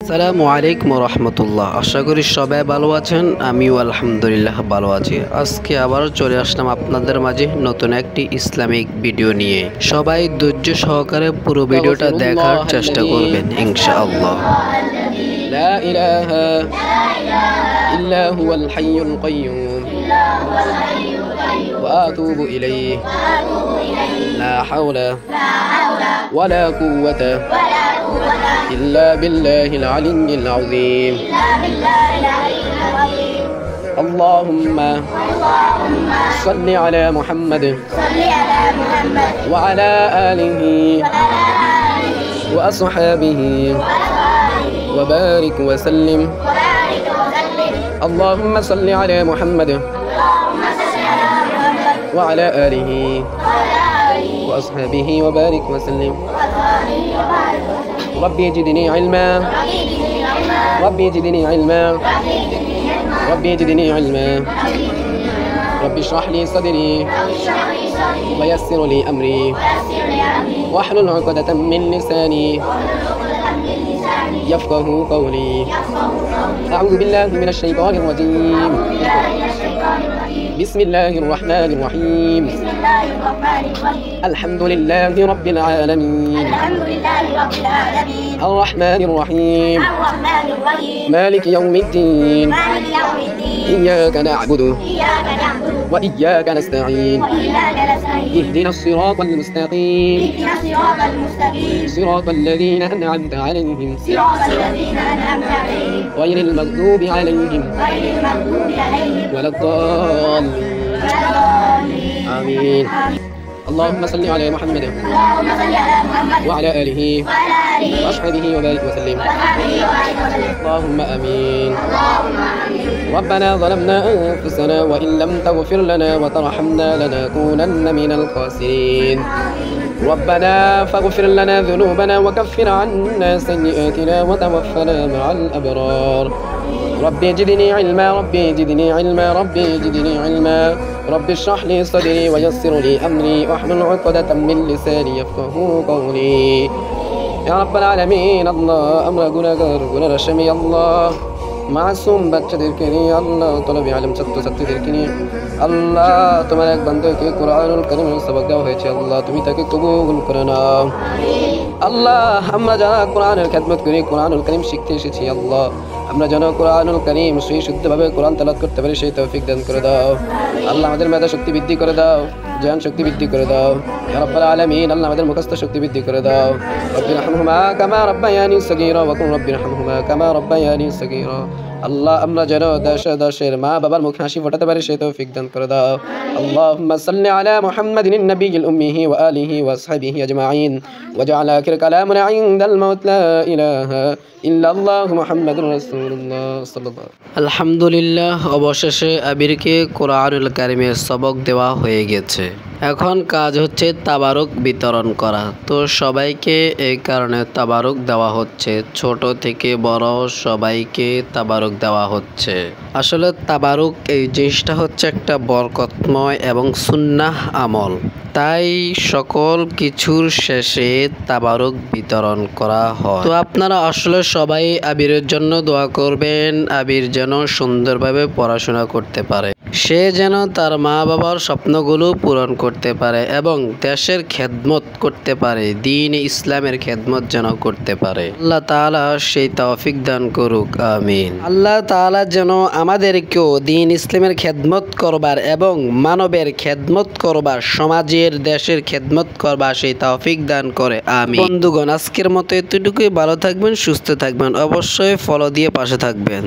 আসসালামু আলাইকুম রহমতুল্লাহ। আশা করি সবাই ভালো আছেন, আমিও আলহামদুলিল্লাহ ভালো আছি। আজকে আবারও চলে আসলাম আপনাদের মাঝে নতুন একটি ইসলামিক ভিডিও নিয়ে। সবাই ধৈর্য সহকারে পুরো ভিডিওটা দেখার চেষ্টা করবেন ইনশাআল্লাহ। লা ইলাহা ইল্লা হুয়াল হাইয়ুল কাইয়্যুম ওয়া আতুবু ইলাইহি লা হাওলা ওয়ালা কুওয়াতা إلا بالله العلي العظيم اللهم صل على محمد وعلى آله وأصحابه وبارك وسلم اللهم صل على محمد وعلى آله وأصحابه وبارك وسلم ربي زدني علما ربي زدني علما ربي زدني علما ربي اشرح لي صدري ويسر لي أمري واحلل عقدة من لساني يفقه قولي أعوذ بالله من الشيطان الرجيم بسم الله الرحمن الرحيم الحمد لله رب العالمين الرحمن الرحيم مالك يوم الدين إياك نعبد وإياك نستعين اهدنا الصراط المستقيم صراط الذين أنعمت عليهم غير المغضوب عليهم ولا الضالين آمين اللهم صل على محمد وعلى آله وأصحابه وبارك وسلم اللهم آمين ربنا ظلمنا أنفسنا وإن لم تغفر لنا وترحمنا لنكونن من الخاسرين ربنا فاغفر لنا ذنوبنا وكفر عنا سيئاتنا وتوفنا مع الأبرار ربي زدني علما ربي زدني علما ربي زدني علما ربي اشرح لي صدري ويسر لي أمري واحلل عقدة من لساني يفقه قولي يا رب العالمين الله أمر গুনাহগার রশমি আল্লাহ মাসুম বাচ্চাদেরকে নিয়ে আল্লাহ তলবি আলেম ছাত্রছাত্রীদেরকে নিয়ে আল্লাহ তোমার এক বান্দাকে কোরআনুল কারীমের সবক দেওয়া হয়েছে আল্লাহ তুমি তাকে কবুল করে নাও আল্লাহ। আমরা যারা কোরআনের খেদমত করি কোরআনুল কারীম শিখতে এসেছি আল্লাহ আমরা যেন কোরআনুল কারীম সেই শুদ্ধভাবে কোরআন তেলাওয়াত করতে পারি সেই তৌফিক দান করে দাও আল্লাহ। আমাদের মেধা শক্তি বৃদ্ধি করে দাও, জ্ঞান শক্তি বৃদ্ধি করে দাও ইয়া রাব্বাল আলামিন। আল্লাহ আমাদের মুখস্থ শক্তি বৃদ্ধি করে দাও। রব্বিরহামহুমা কামা রাব্বায়ানি সগীরা ওয়া কুন রব্বিরহামহুমা কামা রাব্বায়ানি সগীরা। আল্লাহ আমরা যেন দেশের মা বাবার মুখে হাসি ফোটাতে পারি সেই তৌফিক দান করে দাও। আল্লাহুম্মা সাল্লি আলা মুহাম্মাদিন নাবিয়্যিল উম্মিহি ওয়া আলিহি ওয়া আসহাবিহি আজমাইন ওয়াজআল আখির কালামুনা ইনদাল মাউত লা ইলাহা ইল্লাল্লাহু মুহাম্মাদুর রাসূলুল্লাহ সাল্লাল্লাহু আলহামদুলিল্লাহ। অবশেষে আবিরকে কোরআনুল কারীমের সবক দেওয়া হয়ে গেছে। এখন কাজ হচ্ছে তাবারুক বিতরণ করা। তো সবাইকে এই কারণে তাবারুক দেওয়া হচ্ছে, ছোট থেকে বড় সবাইকে তাবারুক দেওয়া হচ্ছে। আসলে তাবারুক এই জিনিসটা হচ্ছে একটা বরকতময় এবং সুন্নাহ আমল, তাই সকল কিছুর শেষে তাবারুক বিতরণ করা হয়। তো আপনারা আসলে সবাই আবিরের জন্য দোয়া করবেন, আবির যেন সুন্দরভাবে পড়াশোনা করতে পারে, সে যেন তার মা বাবার স্বপ্নগুলো পূরণ করতে পারে এবং দেশের খেদমত করতে পারে, দ্বীন ইসলামের খেদমত যেন করতে পারে। আল্লাহ তাআলা সেই তৌফিক দান করুক, আমিন। আল্লাহ তাআলা যেন আমাদেরকেও দ্বীন ইসলামের খেদমত করবার এবং মানবের খেদমত করবার, সমাজের দেশের খেদমত করবার সেই তৌফিক দান করে, আমিন। বন্ধুগণ, আজকের মতো এতটুকুই। ভালো থাকবেন, সুস্থ থাকবেন, অবশ্যই ফলো দিয়ে পাশে থাকবেন।